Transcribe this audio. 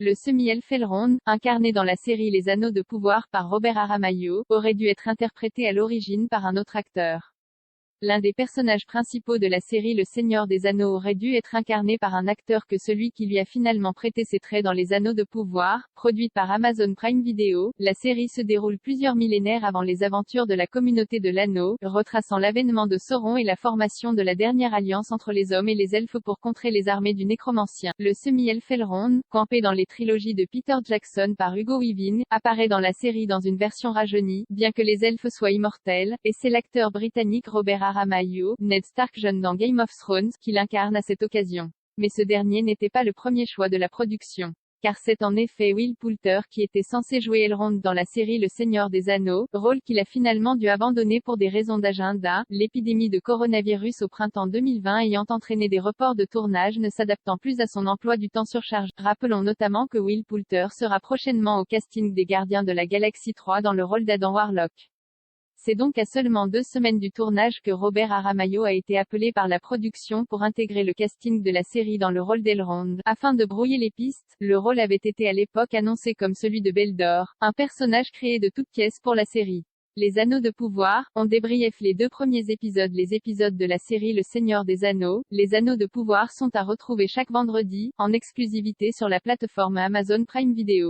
Le semi-elfe Elrond, incarné dans la série Les Anneaux de pouvoir par Robert Aramayo, aurait dû être interprété à l'origine par un autre acteur. L'un des personnages principaux de la série Le Seigneur des Anneaux aurait dû être incarné par un acteur que celui qui lui a finalement prêté ses traits dans Les Anneaux de pouvoir, produite par Amazon Prime Video. La série se déroule plusieurs millénaires avant les aventures de la communauté de l'Anneau, retraçant l'avènement de Sauron et la formation de la dernière alliance entre les hommes et les elfes pour contrer les armées du nécromancien. Le semi-elfe Elrond, campé dans les trilogies de Peter Jackson par Hugo Weaving, apparaît dans la série dans une version rajeunie, bien que les elfes soient immortels, et c'est l'acteur britannique Robert Aramayo, Ned Stark jeune dans Game of Thrones, qui l'incarne à cette occasion. Mais ce dernier n'était pas le premier choix de la production. Car c'est en effet Will Poulter qui était censé jouer Elrond dans la série Le Seigneur des Anneaux, rôle qu'il a finalement dû abandonner pour des raisons d'agenda, l'épidémie de coronavirus au printemps 2020 ayant entraîné des reports de tournage ne s'adaptant plus à son emploi du temps surchargé. Rappelons notamment que Will Poulter sera prochainement au casting des Gardiens de la Galaxie 3 dans le rôle d'Adam Warlock. C'est donc à seulement 2 semaines du tournage que Robert Aramayo a été appelé par la production pour intégrer le casting de la série dans le rôle d'Elrond. Afin de brouiller les pistes, le rôle avait été à l'époque annoncé comme celui de Beldor, un personnage créé de toutes pièces pour la série. Les Anneaux de pouvoir, on débriefe les 2 premiers épisodes. Les épisodes de la série Le Seigneur des Anneaux, Les Anneaux de pouvoir sont à retrouver chaque vendredi, en exclusivité sur la plateforme Amazon Prime Video.